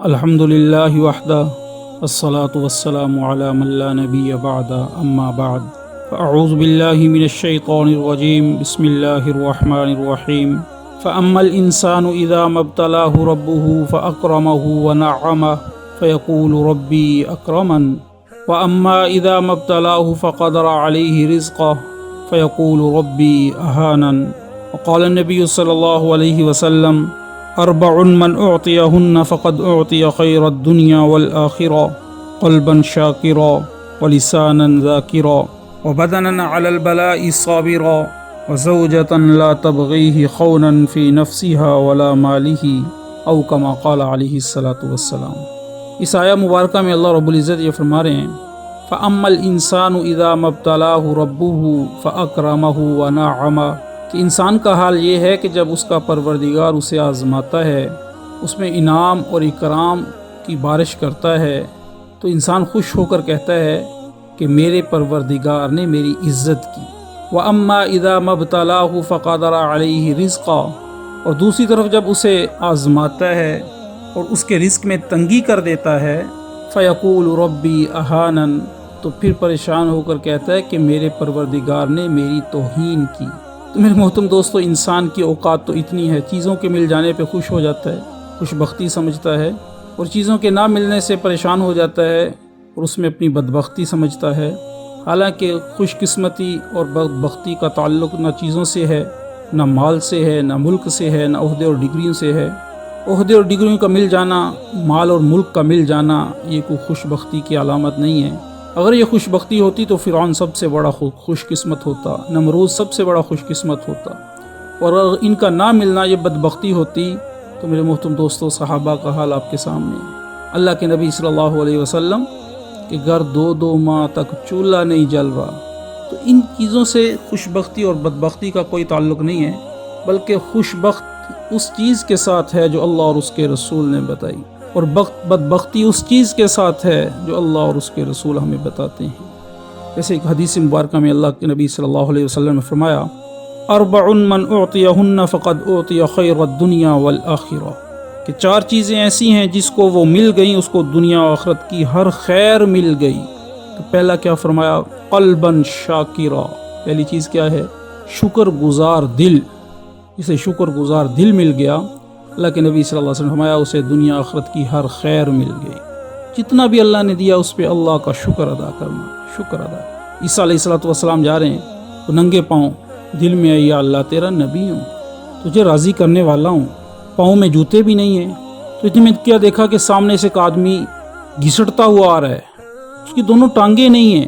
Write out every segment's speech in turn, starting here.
الحمدللہ وحدہ الصلاة والسلام علی من لا نبی بعد اما بعد فاعوذ باللہ من الشیطان الرجیم بسم اللہ الرحمن الرحیم فاما الانسان اذا ما ابتلاه ربه فاکرمه ونعمه فیقول ربی اکرمن واما اذا ما ابتلاه فقدر علیہ رزقه فیقول ربی اہانن وقال النبی صلی اللہ علیہ وسلم اربع من اعطیہن فقد اعطی خیر الدنیا والآخرہ قلبا شاکرا ولسانا ذاکرا وبدنا علی البلاء صابرا وزوجة لا تبغیہ خونا فی نفسها ولا مالہ او کما قال علیہ السلام۔ اس آیہ مبارکہ میں اللہ رب العزت یہ فرما رہے ہیں فَأَمَّا الْإِنسَانُ إِذَا مَا ابْتَلَاهُ رَبُّهُ فَأَكْرَمَهُ وَنَعَّمَهُ کہ انسان کا حال یہ ہے کہ جب اس کا پروردگار اسے آزماتا ہے، اس میں انعام اور اکرام کی بارش کرتا ہے، تو انسان خوش ہو کر کہتا ہے کہ میرے پروردگار نے میری عزت کی۔ وَأَمَّا إِذَا مَا ابْتَلَاهُ فَقَدَرَ عَلَيْهِ رِزْقًا اور دوسری طرف جب اسے آزماتا ہے اور اس کے رزق میں تنگی کر دیتا ہے فَيَقُولُ رَبِّي أَهَانَن تو پھر پریشان ہو کر کہتا ہے کہ میرے پروردگار نے میری توہین کی۔ تو میرے محترم دوستو، انسان کی اوقات تو اتنی ہے، چیزوں کے مل جانے پہ خوش ہو جاتا ہے، خوش بختی سمجھتا ہے، اور چیزوں کے نہ ملنے سے پریشان ہو جاتا ہے اور اس میں اپنی بدبختی سمجھتا ہے۔ حالانکہ خوش قسمتی اور بدبختی کا تعلق نہ چیزوں سے ہے، نہ مال سے ہے، نہ ملک سے ہے، نہ عہدے اور ڈگریوں سے ہے۔ عہدے اور ڈگریوں کا مل جانا، مال اور ملک کا مل جانا یہ کوئی خوش بختی کی علامت نہیں ہے۔ اگر یہ خوش بختی ہوتی تو فرعون سب سے بڑا خوش قسمت ہوتا، نمرود سب سے بڑا خوش قسمت ہوتا، اور اگر ان کا نہ ملنا یہ بدبختی ہوتی تو میرے محترم دوستو صحابہ کا حال آپ کے سامنے ہے۔ اللہ کے نبی صلی اللہ علیہ وسلم کہ گھر دو ماہ تک چولہا نہیں جل رہا، تو ان چیزوں سے خوش بختی اور بدبختی کا کوئی تعلق نہیں ہے، بلکہ خوش بخت اس چیز کے ساتھ ہے جو اللہ اور اس کے رسول نے بتائی، اور بدبختی اس چیز کے ساتھ ہے جو اللہ اور اس کے رسول ہمیں بتاتے ہیں۔ جیسے ایک حدیث مبارکہ میں اللہ کے نبی صلی اللہ علیہ وسلم نے فرمایا اربع من اعطیہن فقد اعطی خیر الدنیا والآخرہ کہ چار چیزیں ایسی ہیں جس کو وہ مل گئیں اس کو دنیا و آخرت کی ہر خیر مل گئی۔ تو پہلا کیا فرمایا؟ قلبا شاکرا، پہلی چیز کیا ہے؟ شکر گزار دل۔ جسے شکر گزار دل مل گیا، اللہ کے نبی صلی اللہ علیہ وسلم نے فرمایا اسے دنیا آخرت کی ہر خیر مل گئی۔ جتنا بھی اللہ نے دیا اس پہ اللہ کا شکر ادا کرنا، شکر ادا۔ عیسیٰ علیہ السلام جا رہے ہیں تو ننگے پاؤں، دل میں یا اللہ تیرا نبی ہوں، تجھے راضی کرنے والا ہوں، پاؤں میں جوتے بھی نہیں ہیں۔ تو اتنے میں کیا دیکھا کہ سامنے سے ایک آدمی گھسٹتا ہوا آ رہا ہے، اس کی دونوں ٹانگیں نہیں ہیں،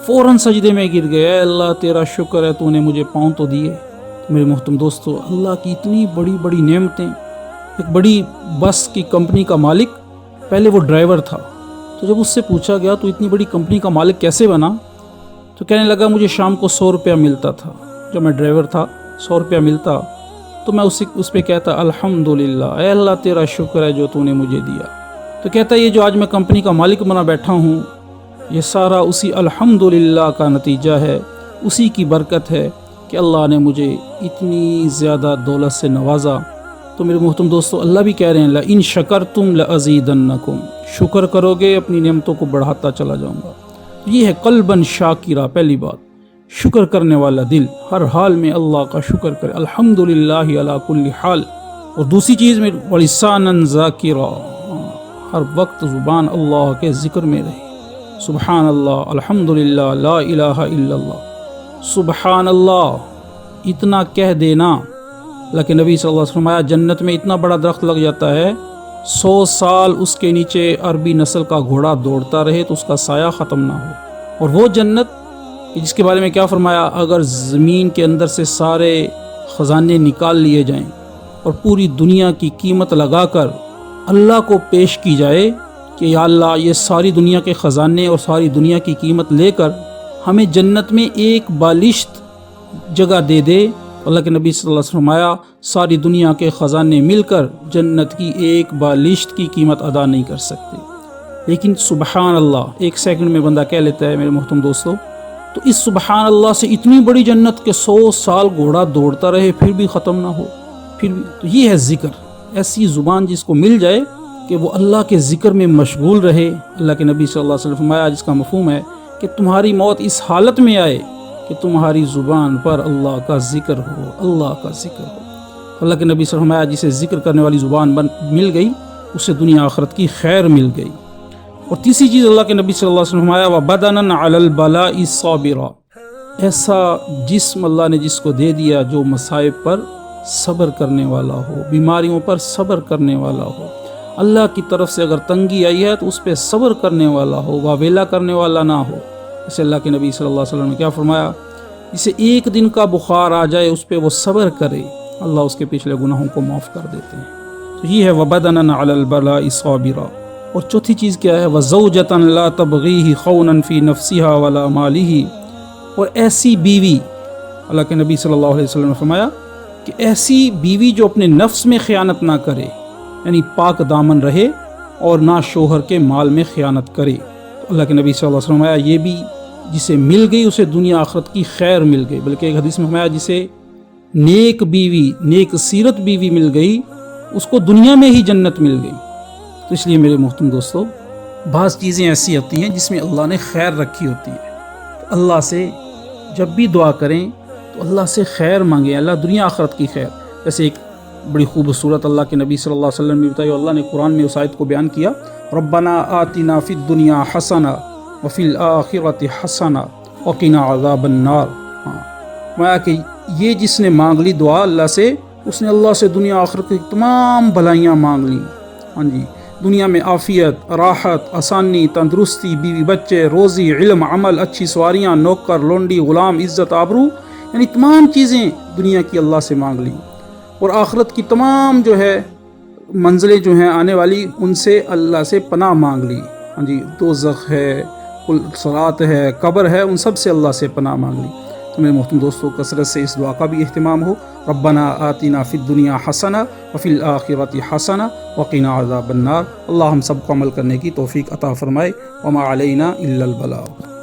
فوراً سجدے میں گر گئے، اے اللہ تیرا شکر ہے تو نے مجھے پاؤں تو دیے۔ میرے محترم دوستو، اللہ کی اتنی بڑی بڑی نعمتیں۔ ایک بڑی بس کی کمپنی کا مالک، پہلے وہ ڈرائیور تھا، تو جب اس سے پوچھا گیا تو اتنی بڑی کمپنی کا مالک کیسے بنا، تو کہنے لگا مجھے شام کو 100 روپیہ ملتا تھا، جب میں ڈرائیور تھا 100 روپیہ ملتا تو میں اس پہ کہتا الحمدللہ، اے اللہ تیرا شکر ہے جو تو نے مجھے دیا۔ تو کہتا یہ جو آج میں کمپنی کا مالک بنا بیٹھا ہوں یہ سارا اسی الحمدللہ کا نتیجہ ہے، اسی کی برکت ہے کہ اللہ نے مجھے اتنی زیادہ دولت سے نوازا۔ تو میرے محترم دوستو، اللہ بھی کہہ رہے ہیں لَإِن شَكَرْتُمْ لَأَزِيدَنَّكُمْ، شکر کرو گے اپنی نعمتوں کو بڑھاتا چلا جاؤں گا۔ یہ ہے قلباً شاکرا، پہلی بات، شکر کرنے والا دل، ہر حال میں اللہ کا شکر کرے، الحمدللہ علی کل حال۔ اور دوسری چیز میں وَلِسَانًا ذَاكِرًا، ہر وقت زبان اللہ کے ذکر میں رہے، سبحان اللہ، الحمدللہ، لا الہ الا اللہ، سبحان اللہ، اتنا کہہ دینا۔ اللہ کے نبی صلی اللہ علیہ وسلم فرمایا جنت میں اتنا بڑا درخت لگ جاتا ہے 100 سال اس کے نیچے عربی نسل کا گھوڑا دوڑتا رہے تو اس کا سایہ ختم نہ ہو۔ اور وہ جنت جس کے بارے میں کیا فرمایا، اگر زمین کے اندر سے سارے خزانے نکال لیے جائیں اور پوری دنیا کی قیمت لگا کر اللہ کو پیش کی جائے کہ یا اللہ یہ ساری دنیا کے خزانے اور ساری دنیا کی قیمت لے کر ہمیں جنت میں ایک بالشت جگہ دے دے، اللہ کے نبی صلی اللہ علیہ وسلم فرمایا ساری دنیا کے خزانے مل کر جنت کی ایک بالشت کی قیمت ادا نہیں کر سکتے۔ لیکن سبحان اللہ ایک سیکنڈ میں بندہ کہہ لیتا ہے میرے محترم دوستو۔ تو اس سبحان اللہ سے اتنی بڑی جنت کے 100 سال گھوڑا دوڑتا رہے پھر بھی ختم نہ ہو، پھر بھی۔ تو یہ ہے ذکر، ایسی زبان جس کو مل جائے کہ وہ اللہ کے ذکر میں مشغول رہے۔ اللہ کے نبی صلی اللہ علیہ وسلم فرمایا، جس کا مفہوم ہے کہ تمہاری موت اس حالت میں آئے کہ تمہاری زبان پر اللہ کا ذکر ہو، اللہ کا ذکر ہو۔ اللہ کے نبی صلی اللہ علیہ وسلم فرمایا، جسے ذکر کرنے والی زبان مل گئی اسے دنیا آخرت کی خیر مل گئی۔ اور تیسری چیز اللہ کے نبی صلی اللہ علیہ وسلم فرمایا، وَبَدَنًا عَلَى الْبَلَاءِ صَابِرًا، ایسا جسم اللہ نے جس کو دے دیا جو مصائب پر صبر کرنے والا ہو، بیماریوں پر صبر کرنے والا ہو، اللہ کی طرف سے اگر تنگی آئی ہے تو اس پہ صبر کرنے والا ہو، واویلا کرنے والا نہ ہو۔ اسے اللہ کے نبی صلی اللہ علیہ وسلم نے کیا فرمایا، جسے ایک دن کا بخار آ جائے اس پہ وہ صبر کرے، اللہ اس کے پچھلے گناہوں کو معاف کر دیتے ہیں۔ تو یہ ہے وَبَدَنًا عَلَى الْبَلَاءِ صَابِرًا۔ اور چوتھی چیز کیا ہے، وَزَوْجَةً لَا تَبْغِيهِ خَوْنًا فِي نَفْسِهَا وَلَا مَالِهِ، اور ایسی بیوی، اللہ کے نبی صلی اللہ علیہ وسلم نے فرمایا کہ ایسی بیوی جو اپنے نفس میں خیانت نہ کرے، یعنی پاک دامن رہے اور نہ شوہر کے مال میں خیانت کرے۔ اللہ کے نبی صلی اللہ علیہ وسلم نے فرمایا، یہ بھی جسے مل گئی اسے دنیا آخرت کی خیر مل گئی۔ بلکہ ایک حدیث میں فرمایا، جسے نیک بیوی، نیک سیرت بیوی مل گئی اس کو دنیا میں ہی جنت مل گئی۔ تو اس لیے میرے محترم دوستو، بعض چیزیں ایسی ہوتی ہیں جس میں اللہ نے خیر رکھی ہوتی ہے، تو اللہ سے جب بھی دعا کریں تو اللہ سے خیر مانگیں، اللہ دنیا آخرت کی خیر۔ جیسے ایک بڑی خوبصورت اللہ کے نبی صلی اللہ علیہ وسلم نے بتائی، اللہ نے قرآن میں اس آیت کو بیان کیا، ربنا آتنا فی الدنیا حسنہ وفی الآخرۃ حسنہ وقنا عذاب النار۔ میں کہ یہ جس نے مانگ لی دعا اللہ سے، اس نے اللہ سے دنیا آخرت کی تمام بھلائیاں مانگ لیں۔ ہاں جی، دنیا میں عافیت، راحت، آسانی، تندرستی، بیوی بچے، روزی، علم، عمل، اچھی سواریاں، نوکر، لونڈی، غلام، عزت، آبرو، یعنی تمام چیزیں دنیا کی اللہ سے مانگ لیں۔ اور آخرت کی تمام جو ہے منزلیں جو ہیں آنے والی، ان سے اللہ سے پناہ مانگ لی۔ ہاں جی، دوزخ ہے، صراط ہے، قبر ہے، ان سب سے اللہ سے پناہ مانگ لی۔ تو میرے محترم دوستوں، کثرت سے اس دعا کا بھی اہتمام ہو، ربنا آتنا فی الدنیا حسنہ وفی الآخرۃ حسنہ وقنا عذاب النار۔ اللہ ہم سب کو عمل کرنے کی توفیق عطا فرمائے، وما علینا الا البلاغ۔